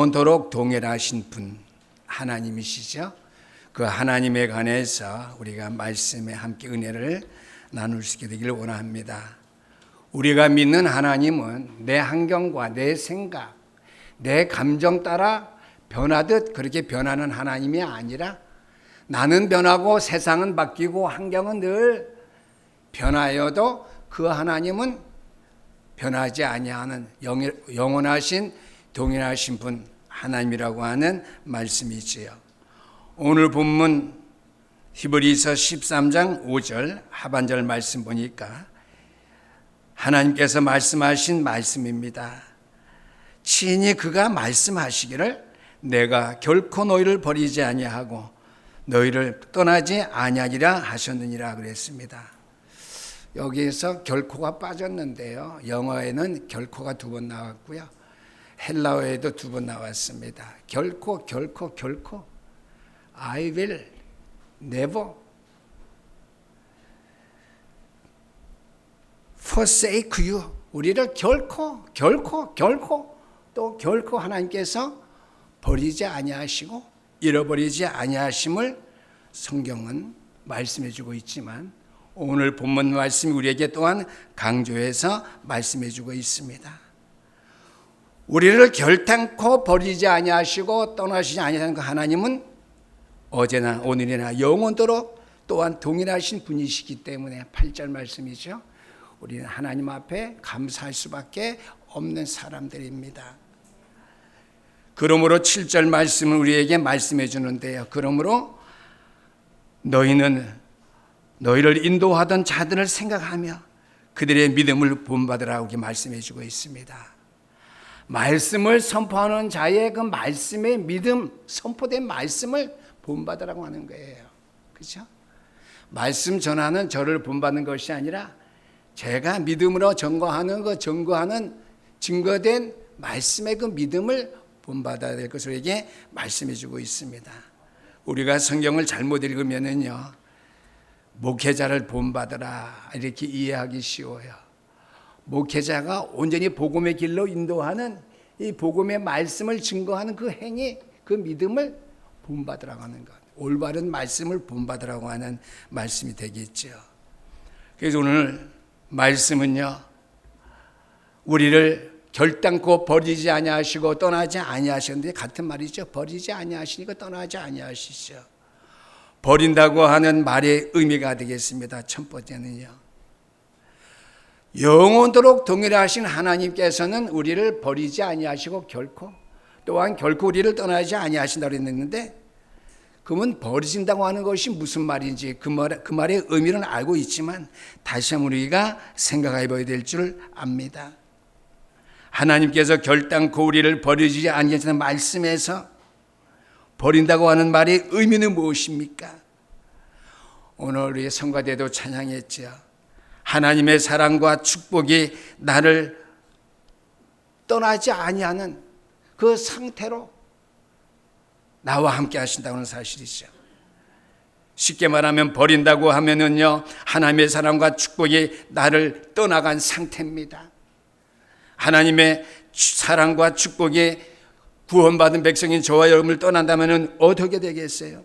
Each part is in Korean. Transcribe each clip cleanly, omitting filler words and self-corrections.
영원토록 동일하신 분 하나님이시죠. 그 하나님에 관해서 우리가 말씀에 함께 은혜를 나눌 수 있게 되기를 원합니다. 우리가 믿는 하나님은 내 환경과 내 생각, 내 감정 따라 변하듯 그렇게 변하는 하나님이 아니라 나는 변하고 세상은 바뀌고 환경은 늘 변하여도 그 하나님은 변하지 아니하는 영원하신 동일하신 분 하나님이라고 하는 말씀이지요. 오늘 본문 히브리서 13장 5절 하반절 말씀 보니까 하나님께서 말씀하신 말씀입니다. 친히 그가 말씀하시기를 내가 결코 너희를 버리지 아니하고 너희를 떠나지 아니하리라 하셨느니라 그랬습니다. 여기에서 결코가 빠졌는데요. 영어에는 결코가 2번 나왔고요. 헬라어에도 2번 나왔습니다. 결코 I will never forsake you. 우리를 결코 또 결코 하나님께서 버리지 아니하시고 잃어버리지 아니하심을 성경은 말씀해 주고 있지만 오늘 본문 말씀이 우리에게 또한 강조해서 말씀해 주고 있습니다. 우리를 결단코 버리지 아니하시고 떠나시지 아니하는 그 하나님은 어제나 오늘이나 영원토록 또한 동일하신 분이시기 때문에 8절 말씀이죠. 우리는 하나님 앞에 감사할 수밖에 없는 사람들입니다. 그러므로 7절 말씀을 우리에게 말씀해 주는데요. 그러므로 너희는 너희를 인도하던 자들을 생각하며 그들의 믿음을 본받으라고 이렇게 말씀해 주고 있습니다. 말씀을 선포하는 자의 그 말씀의 믿음, 선포된 말씀을 본받으라고 하는 거예요. 그렇죠? 말씀 전하는 저를 본받는 것이 아니라 제가 믿음으로 증거하는 증거된 말씀의 그 믿음을 본받아야 될 것을 우리에게 말씀해 주고 있습니다. 우리가 성경을 잘못 읽으면은요, 목회자를 본받으라 이렇게 이해하기 쉬워요. 목회자가 온전히 복음의 길로 인도하는 이 복음의 말씀을 증거하는 그 행위, 그 믿음을 본받으라고 하는 것, 올바른 말씀을 본받으라고 하는 말씀이 되겠죠. 그래서 오늘 말씀은요, 우리를 결단코 버리지 아니하시고 떠나지 아니하셨는데 같은 말이죠. 버리지 아니하시니까 떠나지 아니하시죠. 버린다고 하는 말의 의미가 되겠습니다. 첫 번째는요, 영원토록 동일하신 하나님께서는 우리를 버리지 아니하시고 또한 결코 우리를 떠나지 아니하신다고 했는데, 그러면 버리신다고 하는 것이 무슨 말인지 그 말의 의미는 알고 있지만 다시 한번 우리가 생각해 봐야 될 줄 압니다. 하나님께서 결단코 우리를 버리지 아니하시는 말씀에서 버린다고 하는 말의 의미는 무엇입니까? 오늘 우리 성가대도 찬양했죠. 하나님의 사랑과 축복이 나를 떠나지 아니하는 그 상태로 나와 함께 하신다는 사실이죠. 쉽게 말하면 버린다고 하면은요, 하나님의 사랑과 축복이 나를 떠나간 상태입니다. 하나님의 사랑과 축복이 구원받은 백성인 저와 여러분을 떠난다면은 어떻게 되겠어요?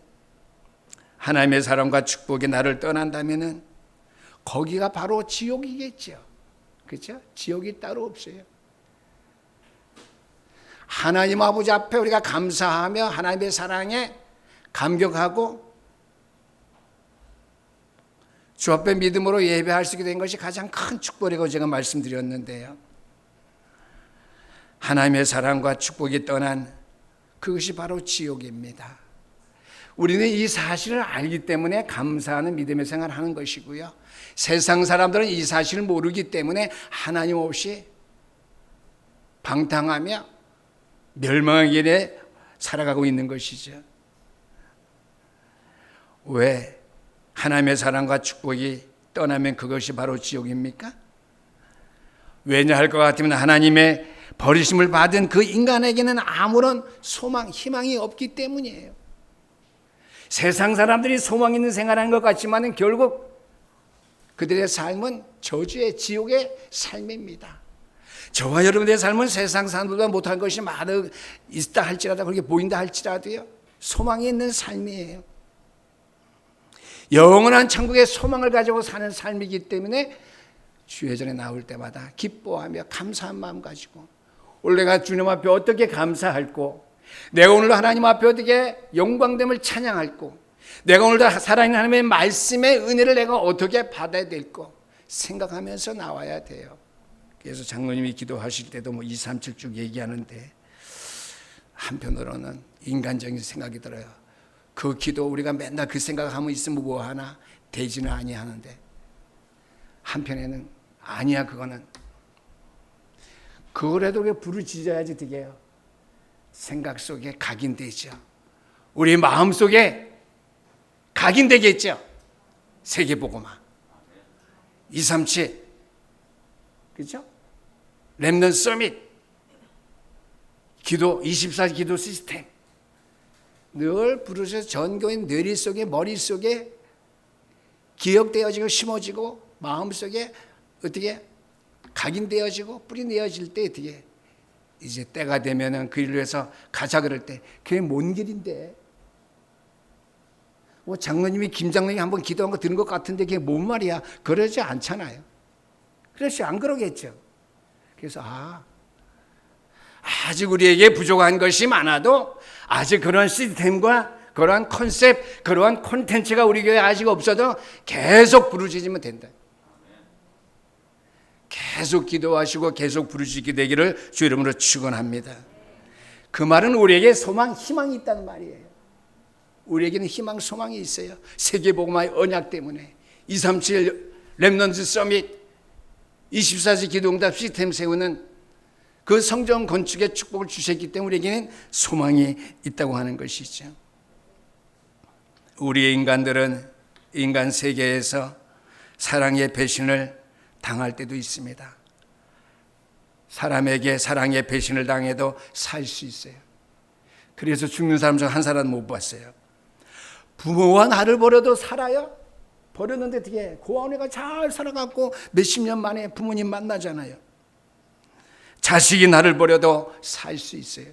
하나님의 사랑과 축복이 나를 떠난다면은 거기가 바로 지옥이겠죠. 그렇죠? 지옥이 따로 없어요. 하나님 아버지 앞에 우리가 감사하며 하나님의 사랑에 감격하고 주 앞에 믿음으로 예배할 수 있게 된 것이 가장 큰 축복이라고 제가 말씀드렸는데요. 하나님의 사랑과 축복이 떠난 그것이 바로 지옥입니다. 우리는 이 사실을 알기 때문에 감사하는 믿음의 생활을 하는 것이고요. 세상 사람들은 이 사실을 모르기 때문에 하나님 없이 방탕하며 멸망의 길에 살아가고 있는 것이죠. 왜 하나님의 사랑과 축복이 떠나면 그것이 바로 지옥입니까? 왜냐 할 것 같으면 하나님의 버리심을 받은 그 인간에게는 아무런 소망, 희망이 없기 때문이에요. 세상 사람들이 소망 있는 생활하는 것 같지만 결국 그들의 삶은 저주의 지옥의 삶입니다. 저와 여러분의 삶은 세상 사람들보다 못한 것이 많이 있다 할지라도, 그렇게 보인다 할지라도요, 소망이 있는 삶이에요. 영원한 천국의 소망을 가지고 사는 삶이기 때문에 주의 전에 나올 때마다 기뻐하며 감사한 마음 가지고, 오늘 내가 주님 앞에 어떻게 감사할고, 내가 오늘도 하나님 앞에 어떻게 영광됨을 찬양할고, 내가 오늘도 살아있는 하나님의 말씀의 은혜를 내가 어떻게 받아야 될고 생각하면서 나와야 돼요. 그래서 장로님이 기도하실 때도 2, 3, 7쭉 얘기하는데, 한편으로는 인간적인 생각이 들어요. 그 기도 우리가 맨날 그 생각하면 있으면 뭐하나 되지는 아니하는데, 한편에는 아니야, 그거라도 왜 부르짖어야지 되게요. 생각 속에 각인되죠. 우리 마음 속에 각인되겠죠. 세계복음화 237, 그렇죠? 렘넌트 서밋, 기도 24 기도 시스템 늘 부르셔서 전교인 뇌리 속에, 머릿속에 기억되어지고 심어지고 마음속에 어떻게 각인되어지고 뿌리내어질 때, 어떻게 이제 때가 되면은 그 일을 위해서 가자 그럴 때 그게 뭔 길인데, 뭐 장로님이 김 장로님이 한번 기도한 거 들은 것 같은데 그게 뭔 말이야, 그러지 않잖아요. 그렇지, 안 그러겠죠. 그래서 아직 우리에게 부족한 것이 많아도, 아직 그런 시스템과 그러한 컨셉, 그러한 콘텐츠가 우리 교회에 아직 없어도 계속 부르짖으면 된다. 계속 기도하시고 계속 부르짖게 되기를 주 이름으로 축원합니다. 그 말은 우리에게 소망, 희망이 있다는 말이에요. 우리에게는 희망, 소망이 있어요. 세계복음화의 언약 때문에 237 렘넌트 서밋, 24시 기도응답 시스템 세우는 그 성전 건축의 축복을 주셨기 때문에 우리에게는 소망이 있다고 하는 것이죠. 우리의 인간들은 인간 세계에서 사랑의 배신을 당할 때도 있습니다. 사람에게 사랑의 배신을 당해도 살 수 있어요. 그래서 죽는 사람 중 한 사람 못 봤어요. 부모와 나를 버려도 살아요? 버렸는데 어떻게 고아원에가 잘 살아갖고 몇십 년 만에 부모님 만나잖아요. 자식이 나를 버려도 살 수 있어요.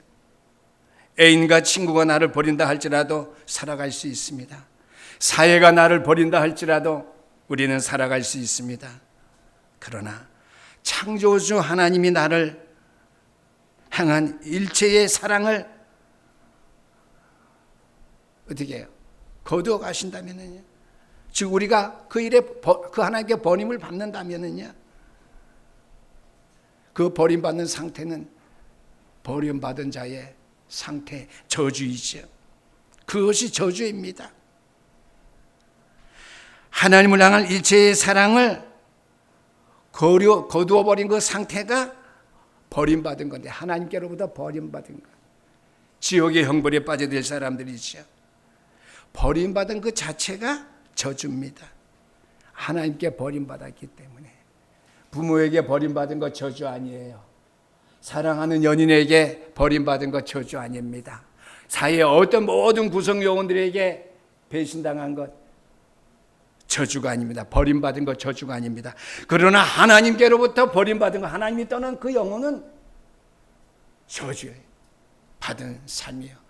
애인과 친구가 나를 버린다 할지라도 살아갈 수 있습니다. 사회가 나를 버린다 할지라도 우리는 살아갈 수 있습니다. 그러나 창조주 하나님이 나를 향한 일체의 사랑을 어떻게 해요? 거두어 가신다면은요, 즉 우리가 그 일에 그 하나님께 버림을 받는다면은요, 그 버림받는 상태는 버림받은 자의 상태, 저주이죠. 그것이 저주입니다. 하나님을 향한 일체의 사랑을 거두어 버린 그 상태가 버림받은 건데, 하나님께로부터 버림받은 것, 지옥의 형벌에 빠져 될 사람들이죠. 버림받은 그 자체가 저주입니다. 하나님께 버림받았기 때문에. 부모에게 버림받은 것 저주 아니에요. 사랑하는 연인에게 버림받은 것 저주 아닙니다. 사회의 어떤 모든 구성 요원들에게 배신당한 것 저주가 아닙니다. 버림받은 것 저주가 아닙니다. 그러나 하나님께로부터 버림받은 것, 하나님이 떠난 그 영혼은 저주예요. 받은 삶이요.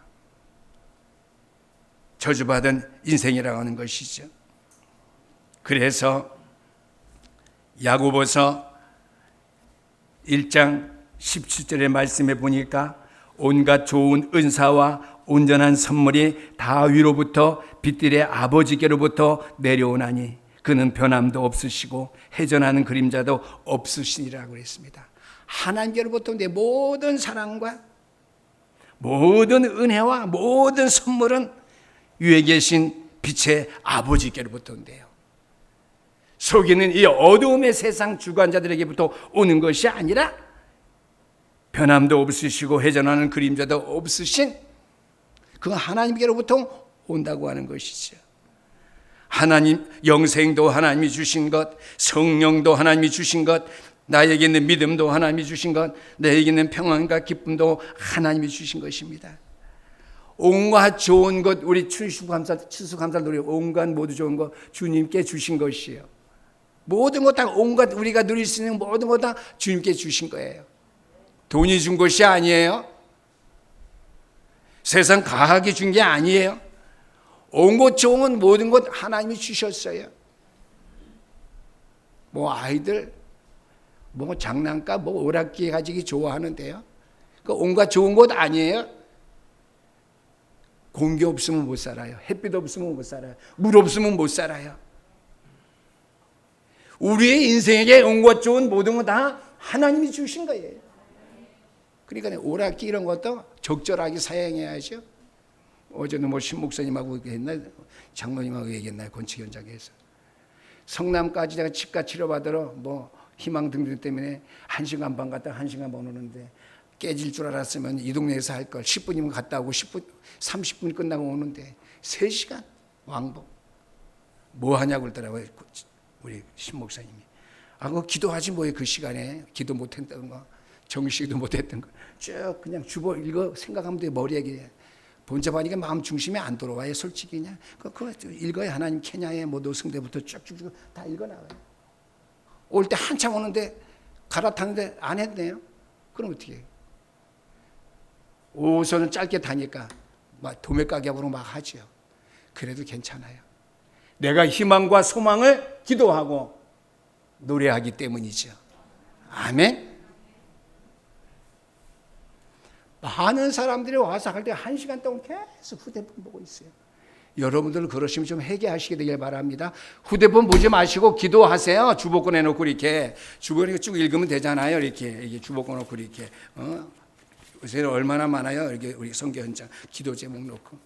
저주받은 인생이라고 하는 것이죠. 그래서 야고보서 1장 17절의 말씀에 보니까 온갖 좋은 은사와 온전한 선물이 다 위로부터 빛들의 아버지께로부터 내려오나니 그는 변함도 없으시고 회전하는 그림자도 없으시니라고 했습니다. 하나님께로부터 내 모든 사랑과 모든 은혜와 모든 선물은 위에 계신 빛의 아버지께로부터 온대요. 속이는 이 어두움의 세상 주관자들에게부터 오는 것이 아니라 변함도 없으시고 회전하는 그림자도 없으신 그 하나님께로부터 온다고 하는 것이죠. 하나님, 영생도 하나님이 주신 것, 성령도 하나님이 주신 것, 나에게 있는 믿음도 하나님이 주신 것, 나에게 있는 평안과 기쁨도 하나님이 주신 것입니다. 온갖 좋은 것, 우리 추수감사 노래, 온갖 모두 좋은 것 주님께 주신 것이에요. 모든 것 다, 온갖 우리가 누릴 수 있는 모든 것 다 주님께 주신 거예요. 돈이 준 것이 아니에요. 세상 과학이 준 게 아니에요. 온 것 좋은 모든 것 하나님이 주셨어요. 뭐 아이들 뭐 장난감 뭐 오락기 가지기 좋아하는데요. 그 온갖 좋은 것 아니에요. 공기 없으면 못 살아요. 햇빛 없으면 못 살아요. 물 없으면 못 살아요. 우리의 인생에게 온 것 좋은 모든 건 다 하나님이 주신 거예요. 그러니까 오락기 이런 것도 적절하게 사용해야죠. 어제는 뭐 신목사님하고 얘기했나 장로님하고 얘기했나요? 건축 현장에서 성남까지 제가 치과 치료받으러 뭐 희망 등등 때문에 1시간 반 갔다가 1시간 반 오는데 깨질 줄 알았으면 이 동네에서 할 걸 10분이면 갔다 오고 10분 30분 끝나고 오는데 3시간 왕복 뭐 하냐고 그러더라고요. 우리 신목사님이. 그거 기도하지 뭐예요. 그 시간에 기도 못했던 거 정식도 못했던 거 쭉 그냥 주보 읽어 생각하면 돼. 머리에 본잡하니까 마음 중심이 안 돌아와요. 솔직히 그냥 그거 읽어야 하나님 케냐에 뭐 노승대부터 쭉쭉쭉 다 읽어나와요. 올 때 한참 오는데 갈아타는데 안 했네요. 그럼 어떻게 해요? 우선은 짧게 타니까 막 도매가격으로 막 하죠. 그래도 괜찮아요. 내가 희망과 소망을 기도하고 노래하기 때문이죠. 아멘. 많은 사람들이 와서 할 때 1시간 동안 계속 휴대폰 보고 있어요. 여러분들 그러시면 좀 회개하시게 되길 바랍니다. 휴대폰 보지 마시고 기도하세요. 주보권 해놓고 이렇게 주보권 쭉 읽으면 되잖아요. 이렇게 주보권 놓고 이렇게 요새 얼마나 많아요. 이렇게 우리 성경 현장 기도 제목 놓고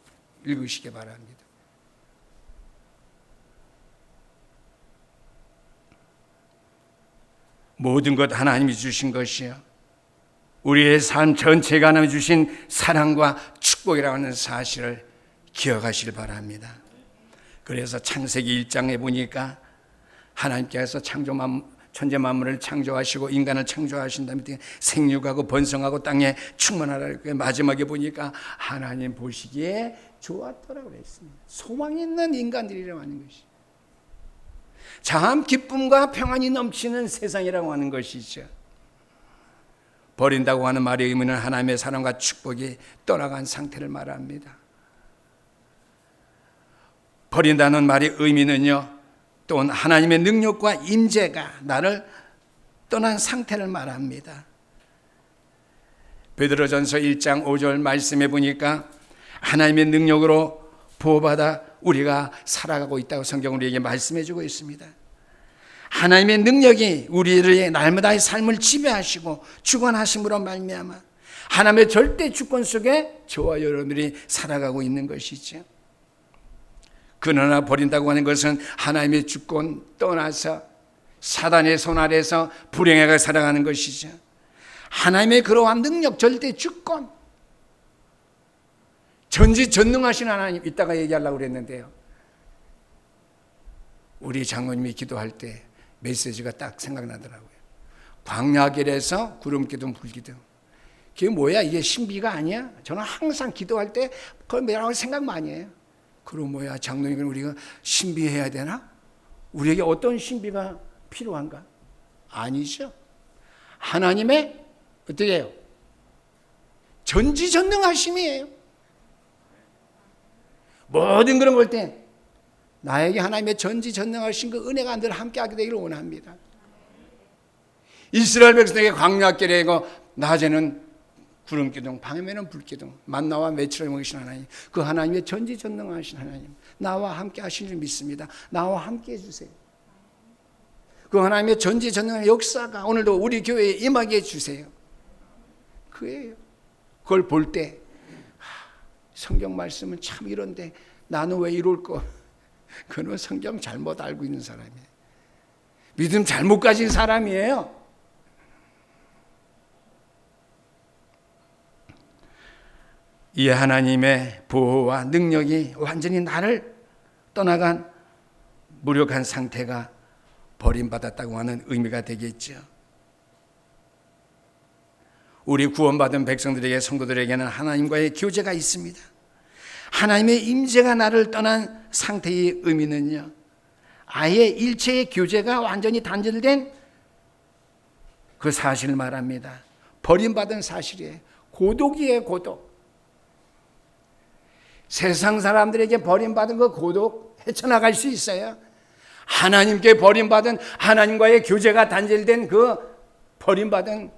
읽으시기 바랍니다. 모든 것 하나님이 주신 것이요. 우리의 삶 전체가 하나님이 주신 사랑과 축복이라는 사실을 기억하시길 바랍니다. 그래서 창세기 1장에 보니까 하나님께서 천재 만물을 창조하시고 인간을 창조하신 다음에 생육하고 번성하고 땅에 충만하라. 마지막에 보니까 하나님 보시기에 좋았더라고 그랬습니다. 소망 있는 인간들이라고 하는 것이. 참 기쁨과 평안이 넘치는 세상이라고 하는 것이죠. 버린다고 하는 말의 의미는 하나님의 사랑과 축복이 떠나간 상태를 말합니다. 버린다는 말의 의미는요, 또한 하나님의 능력과 임재가 나를 떠난 상태를 말합니다. 베드로전서 1장 5절 말씀해 보니까 하나님의 능력으로 보호받아 우리가 살아가고 있다고 성경은 우리에게 말씀해 주고 있습니다. 하나님의 능력이 우리의 날마다의 삶을 지배하시고 주관하심으로 말미암아 하나님의 절대 주권 속에 저와 여러분들이 살아가고 있는 것이죠. 그러나 버린다고 하는 것은 하나님의 주권 떠나서 사단의 손 아래서 불행하게 살아가는 것이죠. 하나님의 그러한 능력, 절대 주권, 전지전능하신 하나님, 이따가 얘기하려고 그랬는데요. 우리 장로님이 기도할 때 메시지가 딱 생각나더라고요. 광야길에서 구름기둥 불기둥. 그게 뭐야? 이게 신비가 아니야? 저는 항상 기도할 때 그걸 뭐라고 생각 많이 해요. 그럼 뭐야? 장로님은 우리가 신비해야 되나? 우리에게 어떤 신비가 필요한가? 아니죠. 하나님의 어떻게 해요? 전지전능하심이에요. 모든 그런 걸 때 나에게 하나님의 전지전능하신 그 은혜가 늘 함께하게 되기를 원합니다. 이스라엘 백성에게 광야길에 낮에는 구름기둥, 밤에는 불기둥, 만나와 매출을 먹이신 하나님, 그 하나님의 전지전능하신 하나님, 나와 함께 하신 줄 믿습니다. 나와 함께 해주세요. 그 하나님의 전지전능한 역사가 오늘도 우리 교회에 임하게 해주세요. 그예요. 그걸 볼 때 성경 말씀은 참 이런데 나는 왜 이럴까? 그는 성경 잘못 알고 있는 사람이에요. 믿음 잘못 가진 사람이에요. 이 하나님의 보호와 능력이 완전히 나를 떠나간 무력한 상태가 버림받았다고 하는 의미가 되겠죠. 우리 구원받은 백성들에게, 성도들에게는 하나님과의 교제가 있습니다. 하나님의 임재가 나를 떠난 상태의 의미는요, 아예 일체의 교제가 완전히 단절된 그 사실을 말합니다. 버림받은 사실이에요. 고독이에요, 고독. 세상 사람들에게 버림받은 그 고독 헤쳐나갈 수 있어요. 하나님께 버림받은, 하나님과의 교제가 단절된 그 버림받은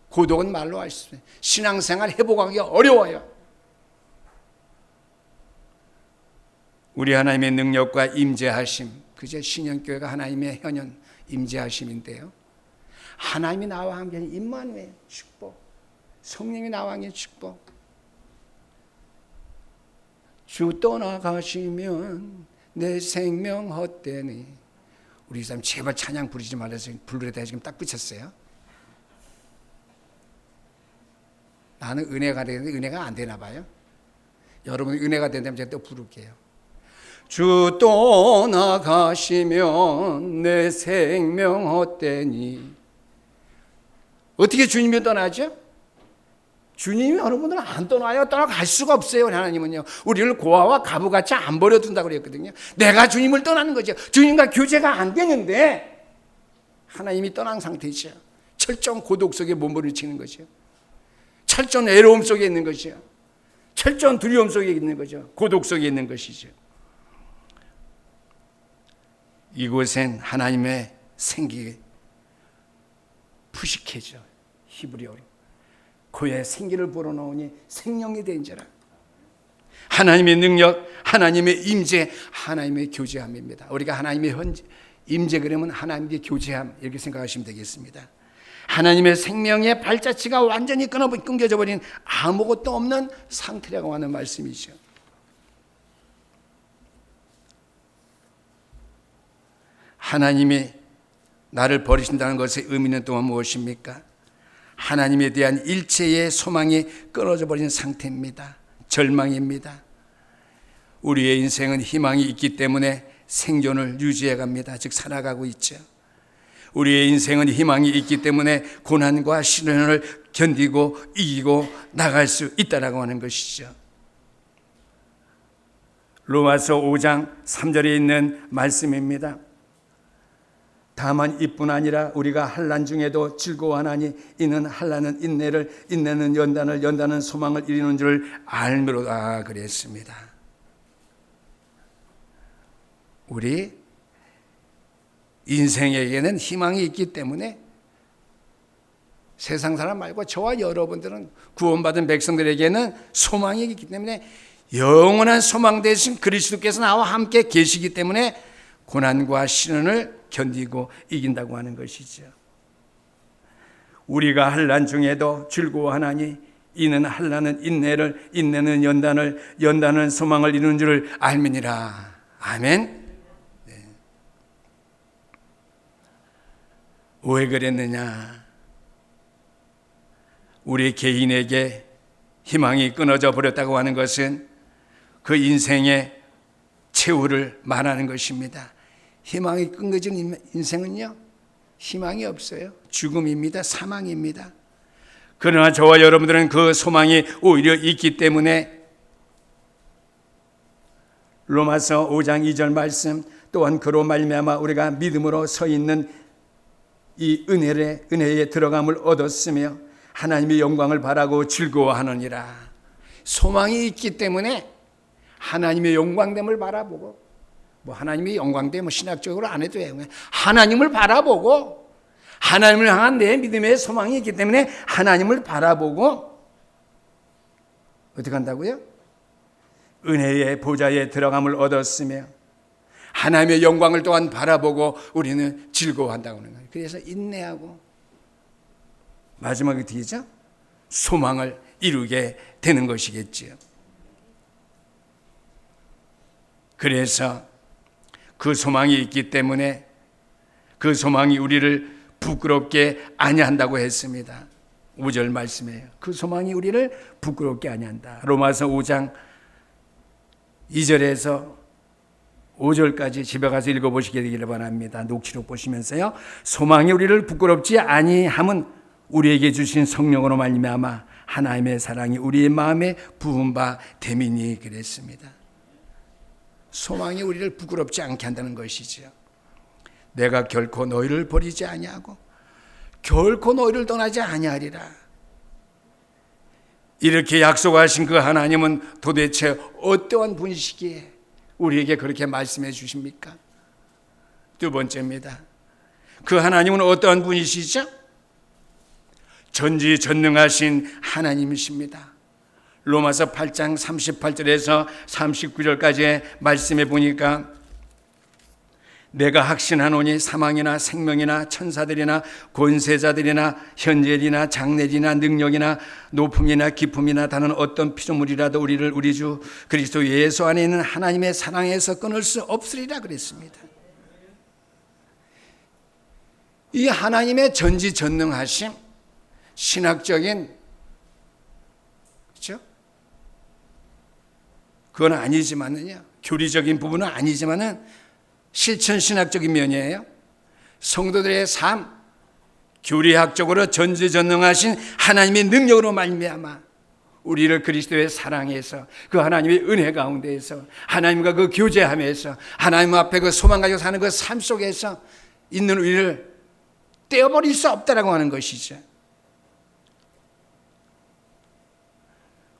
고독은 말로 할 수 없어요. 신앙생활 회복하기 어려워요. 우리 하나님의 능력과 임재하심, 그저 신현교회가 하나님의 현현 임재하심인데요. 하나님이 나와 함께 임마누엘 축복, 성령이 나와 함께 축복. 주 떠나가시면 내 생명 헛되니. 우리 사람 제발 찬양 부르지 말아서 부르려다 지금 딱 붙였어요. 나는 은혜가 되는데 은혜가 안 되나 봐요. 여러분 은혜가 된다면 제가 또 부를게요. 주 떠나가시면 내 생명 헛되니. 어떻게 주님이 떠나죠? 주님이 여러분들은 안 떠나요. 떠나갈 수가 없어요. 하나님은요, 우리를 고아와 가부같이 안 버려둔다고 그랬거든요. 내가 주님을 떠나는 거죠. 주님과 교제가 안 되는데 하나님이 떠난 상태죠. 철저한 고독 속에 몸부림치는 거죠. 철저한 외로움 속에 있는 거죠. 철저한 두려움 속에 있는 거죠. 고독 속에 있는 것이죠. 이곳엔 하나님의 생기가 푸식해져. 히브리어로 그의 생기를 불어넣으니 생명이 된지라. 하나님의 능력, 하나님의 임재, 하나님의 교제함입니다. 우리가 하나님의 임재 그러면 하나님의 교제함 이렇게 생각하시면 되겠습니다. 하나님의 생명의 발자취가 완전히 끊겨져 버린 아무것도 없는 상태라고 하는 말씀이죠. 하나님이 나를 버리신다는 것의 의미는 또한 무엇입니까? 하나님에 대한 일체의 소망이 끊어져 버린 상태입니다. 절망입니다. 우리의 인생은 희망이 있기 때문에 생존을 유지해 갑니다. 즉 살아가고 있죠. 우리의 인생은 희망이 있기 때문에 고난과 시련을 견디고 이기고 나갈 수 있다라고 하는 것이죠. 로마서 5장 3절에 있는 말씀입니다. 다만 이뿐 아니라 우리가 환난 중에도 즐거워하나니 이는 환난은 인내를, 인내는 연단을, 연단은 소망을 이루는 줄 알미로다 그랬습니다. 우리 인생에게는 희망이 있기 때문에 세상 사람 말고 저와 여러분들은 구원받은 백성들에게는 소망이 있기 때문에 영원한 소망 되신 그리스도께서 나와 함께 계시기 때문에 고난과 시련을 견디고 이긴다고 하는 것이죠. 우리가 환난 중에도 즐거워하나니 이는 환난은 인내를, 인내는 연단을, 연단은 소망을 이루는 줄 알미니라. 아멘. 네. 왜 그랬느냐? 우리 개인에게 희망이 끊어져 버렸다고 하는 것은 그 인생의 최후를 말하는 것입니다. 희망이 끊겨진 인생은요, 희망이 없어요. 죽음입니다. 사망입니다. 그러나 저와 여러분들은 그 소망이 오히려 있기 때문에 로마서 5장 2절 말씀, 또한 그로 말미암아 우리가 믿음으로 서 있는 이 은혜에 들어감을 얻었으며 하나님의 영광을 바라고 즐거워하느니라. 소망이 있기 때문에 하나님의 영광됨을 바라보고, 뭐 하나님의 영광됨 신학적으로 안 해도 해요. 하나님을 바라보고, 하나님을 향한 내 믿음의 소망이 있기 때문에 하나님을 바라보고 어떻게 한다고요? 은혜의 보좌에 들어감을 얻었으며 하나님의 영광을 또한 바라보고 우리는 즐거워한다고 하는 거예요. 그래서 인내하고 마지막에 어떻게죠? 소망을 이루게 되는 것이겠지요. 그래서 그 소망이 있기 때문에 그 소망이 우리를 부끄럽게 아니한다고 했습니다. 5절 말씀이에요. 그 소망이 우리를 부끄럽게 아니한다. 로마서 5장 2절에서 5절까지 집에 가서 읽어보시게 되기를 바랍니다. 녹취록 보시면서요. 소망이 우리를 부끄럽지 아니함은 우리에게 주신 성령으로 말미암아 하나님의 사랑이 우리의 마음에 부은 바 됨이니 그랬습니다. 소망이 우리를 부끄럽지 않게 한다는 것이죠. 내가 결코 너희를 버리지 아니하고 결코 너희를 떠나지 아니하리라. 이렇게 약속하신 그 하나님은 도대체 어떠한 분이시기에 우리에게 그렇게 말씀해 주십니까? 두 번째입니다. 그 하나님은 어떠한 분이시죠? 전지전능하신 하나님이십니다. 로마서 8장 38절에서 39절까지의 말씀에 보니까 내가 확신하노니 사망이나 생명이나 천사들이나 권세자들이나 현재이나 장래이나 능력이나 높음이나 깊음이나 다른 어떤 피조물이라도 우리를 우리 주 그리스도 예수 안에 있는 하나님의 사랑에서 끊을 수 없으리라 그랬습니다. 이 하나님의 전지전능하심, 신학적인, 그렇죠? 그건 아니지만은요, 교리적인 부분은 아니지만은 실천신학적인 면이에요. 성도들의 삶, 교리학적으로 전지전능하신 하나님의 능력으로 말미암아 우리를 그리스도의 사랑에서, 그 하나님의 은혜 가운데에서, 하나님과 그 교제함에서, 하나님 앞에 그 소망 가지고 사는 그 삶 속에서 있는 우리를 떼어버릴 수 없다라고 하는 것이죠.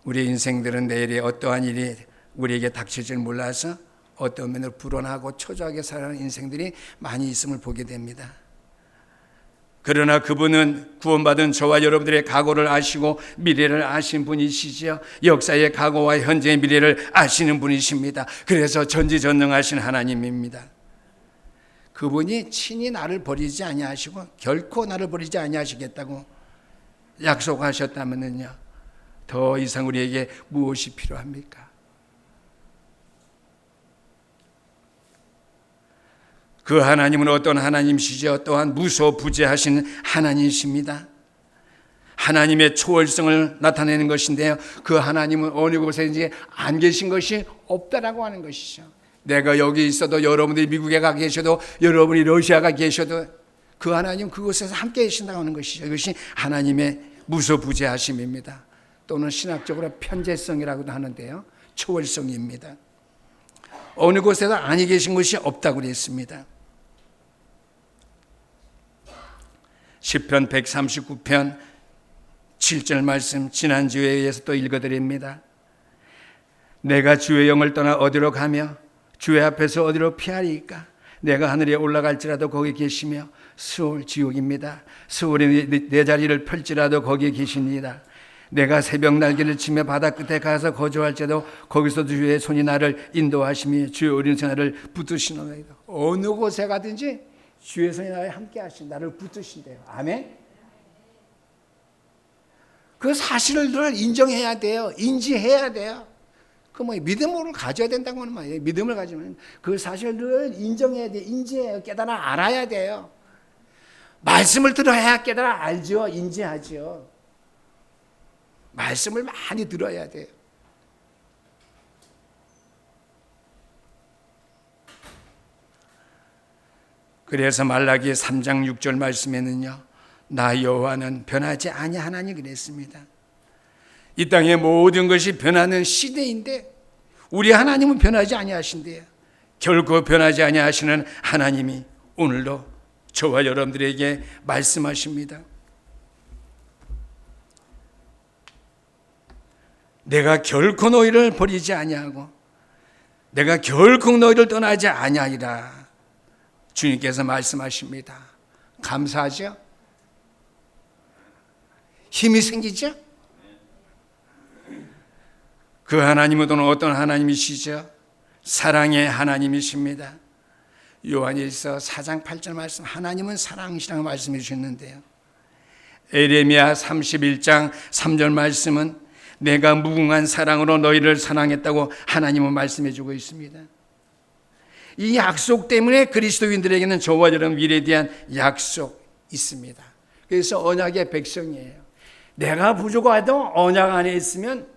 우리의 인생들은 내일에 어떠한 일이 우리에게 닥칠지를 몰라서 어떤 면으로 불안하고 초조하게 살아가는 인생들이 많이 있음을 보게 됩니다. 그러나 그분은 구원받은 저와 여러분들의 각오를 아시고 미래를 아신 분이시죠. 역사의 각오와 현재의 미래를 아시는 분이십니다. 그래서 전지전능하신 하나님입니다. 그분이 친히 나를 버리지 아니하시고 결코 나를 버리지 아니하시겠다고 약속하셨다면요, 더 이상 우리에게 무엇이 필요합니까? 그 하나님은 어떤 하나님이시죠? 또한 무소부재하신 하나님이십니다. 하나님의 초월성을 나타내는 것인데요, 그 하나님은 어느 곳에든지 안 계신 것이 없다라고 하는 것이죠. 내가 여기 있어도, 여러분들이 미국에 가 계셔도, 여러분이 러시아 가 계셔도 그 하나님 그곳에서 함께 계신다고 하는 것이죠. 이것이 하나님의 무소부재하심입니다. 또는 신학적으로 편재성이라고도 하는데요, 초월성입니다. 어느 곳에도 아니 계신 것이 없다고 그랬습니다. 시편 139편 7절 말씀 지난주에 의해서 또 읽어드립니다. 내가 주의 영을 떠나 어디로 가며 주의 앞에서 어디로 피하리까? 내가 하늘에 올라갈지라도 거기 계시며 수올 지옥입니다. 수올에 내 자리를 펼지라도 거기에 계십니다. 내가 새벽 날개를 치며 바다 끝에 가서 거주할지라도 거기서 주의 손이 나를 인도하시며 주의 오른손 나를 붙드시노이다. 어느 곳에 가든지 주의 손이 나와 함께 하신, 나를 붙드신대요. 아멘. 그 사실을 늘 인정해야 돼요. 인지해야 돼요. 그 믿음을 가져야 된다고 하는 말이에요. 믿음을 가지면 그 사실을 늘 인정해야 돼요. 인지해요. 깨달아 알아야 돼요. 말씀을 들어야 깨달아 알죠. 인지하죠. 말씀을 많이 들어야 돼요. 그래서 말라기 3장 6절 말씀에는요, 나 여호와는 변하지 아니하나니 그랬습니다. 이 땅의 모든 것이 변하는 시대인데 우리 하나님은 변하지 아니하신대요. 결코 변하지 아니하시는 하나님이 오늘도 저와 여러분들에게 말씀하십니다. 내가 결코 너희를 버리지 아니하고 내가 결코 너희를 떠나지 아니하리라. 주님께서 말씀하십니다. 감사하죠? 힘이 생기죠? 그 하나님은 또 어떤 하나님이시죠? 사랑의 하나님이십니다. 요한일서 4장 8절 말씀, 하나님은 사랑이시라고 말씀해 주셨는데요, 에레미야 31장 3절 말씀은 내가 무궁한 사랑으로 너희를 사랑했다고 하나님은 말씀해 주고 있습니다. 이 약속 때문에 그리스도인들에게는 저와 여러분 미래에 대한 약속 있습니다. 그래서 언약의 백성이에요. 내가 부족하도 언약 안에 있으면,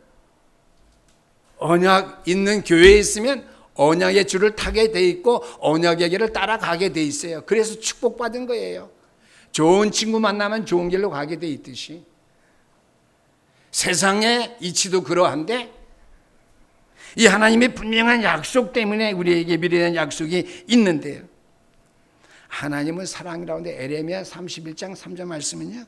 언약 있는 교회에 있으면 언약의 줄을 타게 돼 있고 언약의 길을 따라가게 돼 있어요. 그래서 축복받은 거예요. 좋은 친구 만나면 좋은 길로 가게 돼 있듯이 세상의 이치도 그러한데 이 하나님의 분명한 약속 때문에 우리에게 미래에 대한 약속이 있는데요, 하나님은 사랑이라고 하는데 에레미야 31장 3절 말씀은요,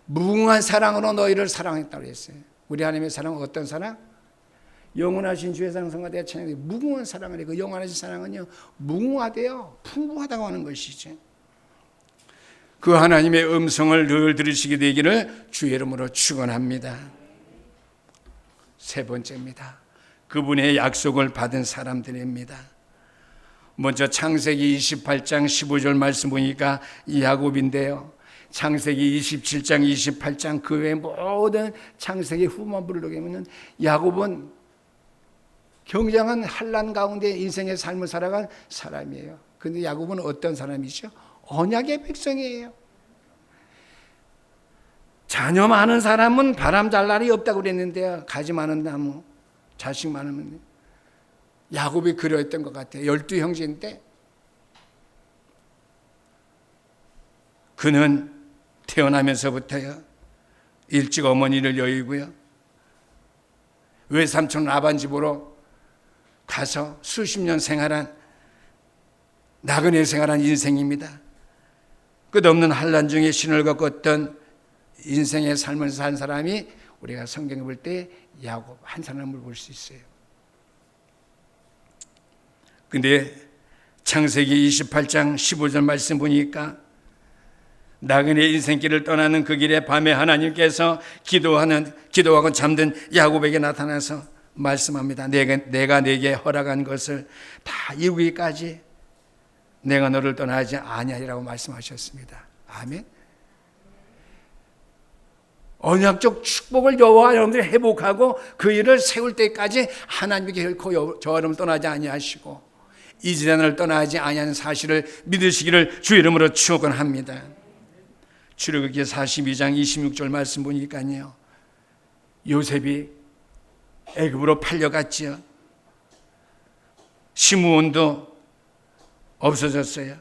무궁한 사랑으로 너희를 사랑했다고 했어요. 우리 하나님의 사랑은 어떤 사랑? 영원하신 주의 사랑 성화되어 찬양되 무궁한 사랑을 해. 그 영원하신 사랑은요 무궁하대요. 풍부하다고 하는 것이지. 그 하나님의 음성을 늘 들으시게 되기를 주의 이름으로 축원합니다. 세 번째입니다. 그분의 약속을 받은 사람들입니다. 먼저 창세기 28장 15절 말씀 보니까 야곱인데요. 창세기 27장 28장 그 외 모든 창세기 후반부를 보게 되면 야곱은 굉장한 환난 가운데 인생의 삶을 살아간 사람이에요. 그런데 야곱은 어떤 사람이죠? 언약의 백성이에요. 자녀 많은 사람은 바람 잘 날이 없다고 그랬는데요. 가지 많은 나무, 자식 많으면 야곱이 그려했던 것 같아요. 12형제인데 그는 태어나면서부터요 일찍 어머니를 여의고요 외삼촌 라반 집으로 가서 수십 년 생활한 나그네 생활한 인생입니다. 끝없는 환난 중에 신을 겪었던 인생의 삶을 산 사람이 우리가 성경을 볼 때 야곱 한 사람을 볼 수 있어요. 근데 창세기 28장 15절 말씀 보니까 나그네 인생길을 떠나는 그 길에 밤에 하나님께서 기도하고 잠든 야곱에게 나타나서 말씀합니다. 내가 내게 허락한 것을 다 이루기까지 내가 너를 떠나지 아니하리라고 말씀하셨습니다. 아멘. 언약적 축복을 여호와 여러분들이 회복하고 그 일을 세울 때까지 하나님께 결코 저 여러분 떠나지 아니하시고 이 지단을 떠나지 아니하는 사실을 믿으시기를 주 이름으로 축원합니다. 출애굽기 42장 26절 말씀 보니까요 요셉이 애굽으로 팔려갔지요. 시므온도 없어졌어요.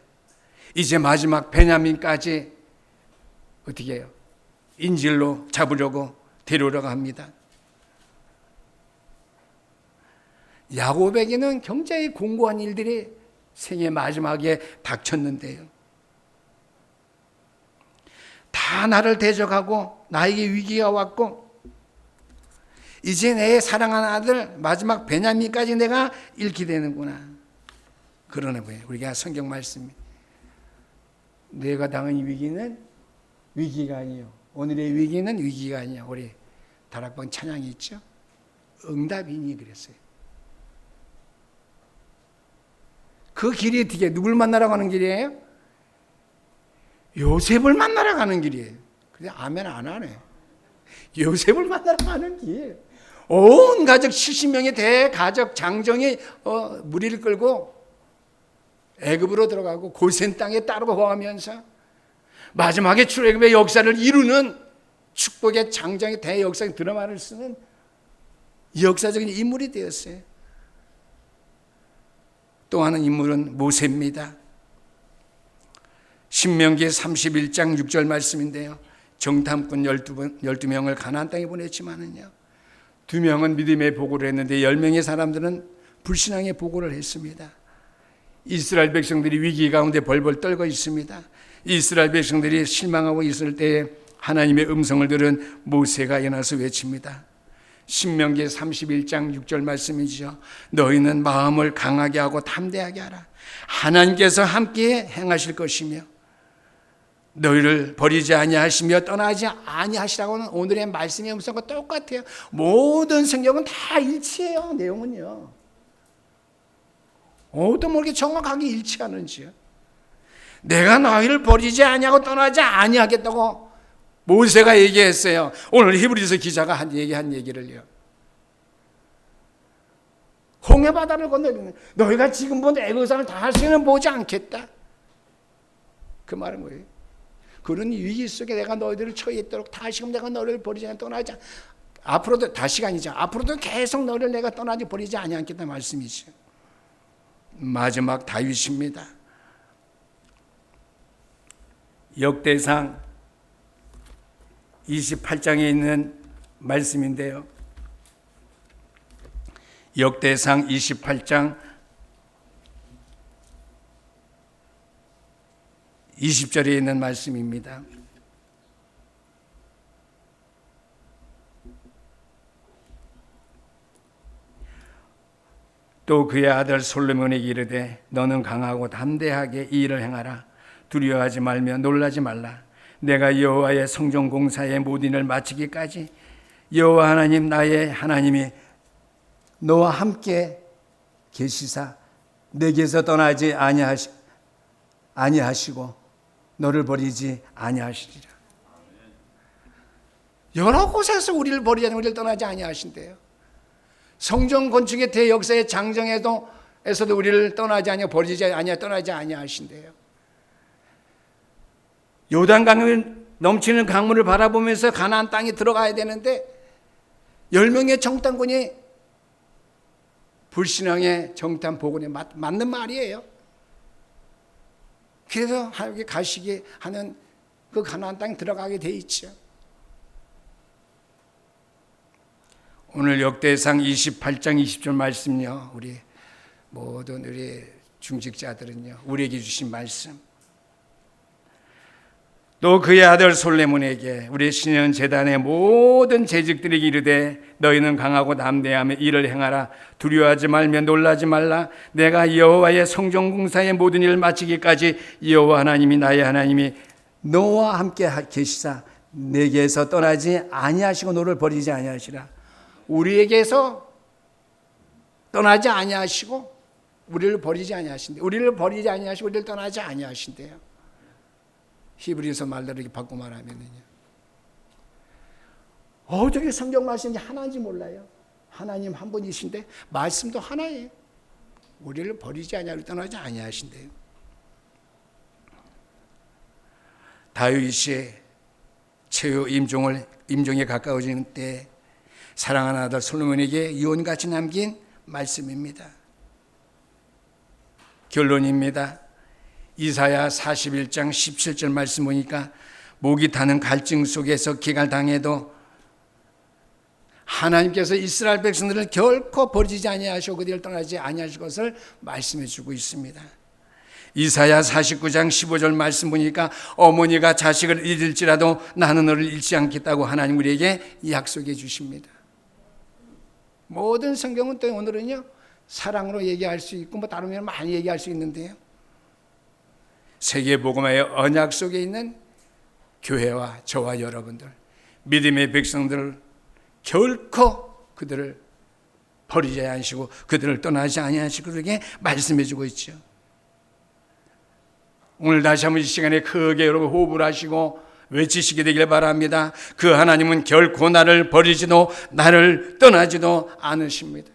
이제 마지막 베냐민까지 어떻게 해요? 인질로 잡으려고 데려오려고 합니다. 야곱에게는 굉장히 공고한 일들이 생애 마지막에 닥쳤는데요. 다 나를 대적하고 나에게 위기가 왔고 이제 내 사랑하는 아들 마지막 베냐민까지 내가 잃게 되는구나. 그러나 우리가 성경 말씀이 내가 당한 위기는 위기가 아니에요. 오늘의 위기는 위기가 아니야. 우리 다락방 찬양이 있죠. 응답이니 그랬어요. 그 길이 어떻게 누굴 만나러 가는 길이에요? 요셉을 만나러 가는 길이에요. 근데 아멘 안 하네. 요셉을 만나러 가는 길. 온 가족 70명의 대가족 장정이 무리를 끌고 애굽으로 들어가고 고센 땅에 따르고 거하면서 마지막에 출애굽의 역사를 이루는 축복의 장정의 대역사의 드라마를 쓰는 역사적인 인물이 되었어요. 또 하나는 인물은 모세입니다. 신명기 31장 6절 말씀인데요. 정탐꾼 12명을 가나안 땅에 보냈지만은요. 2명은 믿음의 보고를 했는데 10명의 사람들은 불신앙의 보고를 했습니다. 이스라엘 백성들이 위기 가운데 벌벌 떨고 있습니다. 이스라엘 백성들이 실망하고 있을 때에 하나님의 음성을 들은 모세가 일어나서 외칩니다. 신명기 31장 6절 말씀이죠. 너희는 마음을 강하게 하고 담대하게 하라. 하나님께서 함께 행하실 것이며 너희를 버리지 아니하시며 떠나지 아니하시라고는 오늘의 말씀의 음성과 똑같아요. 모든 성경은 다 일치해요. 내용은요. 어떤 모르게 정확하게 일치하는지요. 내가 너희를 버리지 아니하고 떠나지 아니하겠다고 모세가 얘기했어요. 오늘 히브리서 기자가 얘기한 얘기를요. 홍해 바다를 건너는 너희가 지금 본 애국상을 다시는 보지 않겠다. 그 말은 뭐예요? 그런 위기 속에 내가 너희들을 처했도록 다시금 내가 너희를 버리지 않고 떠나지 앞으로도 다시가 아니죠. 앞으로도 계속 너희를 내가 떠나지 버리지 아니하겠다 말씀이죠. 마지막 다윗입니다. 역대상 28장에 있는 말씀인데요. 역대상 28장 20절에 있는 말씀입니다. 또 그의 아들 솔로몬에게 이르되 너는 강하고 담대하게 이 일을 행하라. 두려워하지 말며 놀라지 말라. 내가 여호와의 성전 공사의 모든 일을 마치기까지 여호와 하나님 나의 하나님이 너와 함께 계시사 내게서 떠나지 아니하시고 너를 버리지 아니하시리라. 여러 곳에서 우리를 버리지 우리를 떠나지 아니하신대요. 성전 건축의 대역사의 장정에서도 우리를 떠나지 아니하 버리지 아니하 떠나지 아니하신대요. 요단강을 넘치는 강물을 바라보면서 가나안 땅에 들어가야 되는데 10명의 정탐꾼이 불신앙의 정탐 복원에 맞는 말이에요. 그래서 하나님께 가시게 하는 그 가나안 땅에 들어가게 돼 있죠. 오늘 역대상 28장 20절 말씀요. 우리 모든 우리 중직자들은요. 우리에게 주신 말씀. 또 그의 아들 솔로몬에게 우리 신현 제단의 모든 재직들에게 이르되 너희는 강하고 담대하며 일을 행하라. 두려워하지 말며 놀라지 말라. 내가 여호와의 성전 공사의 모든 일을 마치기까지 여호와 하나님이 나의 하나님이 너와 함께 계시사 내게서 떠나지 아니하시고 너를 버리지 아니하시라. 우리에게서 떠나지 아니하시고 우리를 버리지 아니하신대. 우리를 버리지 아니하시고 우리를 떠나지 아니하신대요. 히브리서 말대로 이렇게 바꿔 말하면은요. 저게 성경 말씀이 하나인지 몰라요. 하나님 한 분이신데 말씀도 하나예요. 우리를 버리지 아니하고 떠나지 아니하신대요. 다윗이 최후 임종에 가까워지는 때 사랑하는 아들 솔로몬에게 유언같이 남긴 말씀입니다. 결론입니다. 이사야 41장 17절 말씀 보니까 목이 타는 갈증 속에서 기갈당해도 하나님께서 이스라엘 백성들을 결코 버리지 아니하시고 그들을 떠나지 아니하실 것을 말씀해 주고 있습니다. 이사야 49장 15절 말씀 보니까 어머니가 자식을 잃을지라도 나는 너를 잃지 않겠다고 하나님 우리에게 약속해 주십니다. 모든 성경은 또 오늘은요 사랑으로 얘기할 수 있고 뭐 다른 면 많이 얘기할 수 있는데요. 세계복음화의 언약 속에 있는 교회와 저와 여러분들 믿음의 백성들 결코 그들을 버리지 아니하시고 그들을 떠나지 아니하시고 그렇게 말씀해 주고 있죠. 오늘 다시 한번 이 시간에 크게 여러분 호흡을 하시고 외치시게 되길 바랍니다. 그 하나님은 결코 나를 버리지도 나를 떠나지도 않으십니다.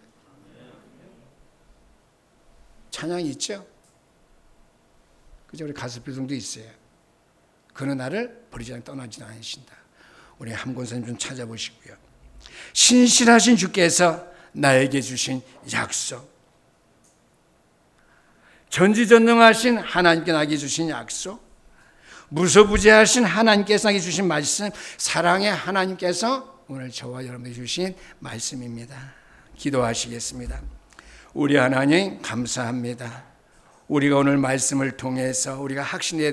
찬양이 있죠. 그죠? 우리 가스표성도 있어요. 그는 나를 버리지 않고 떠나지도 않으신다. 우리 함권사님 좀 찾아보시고요. 신실하신 주께서 나에게 주신 약속, 전지전능하신 하나님께 나에게 주신 약속, 무소부재하신 하나님께서 나에게 주신 말씀, 사랑의 하나님께서 오늘 저와 여러분에게 주신 말씀입니다. 기도하시겠습니다. 우리 하나님 감사합니다. 우리가 오늘 말씀을 통해서 우리가 확신에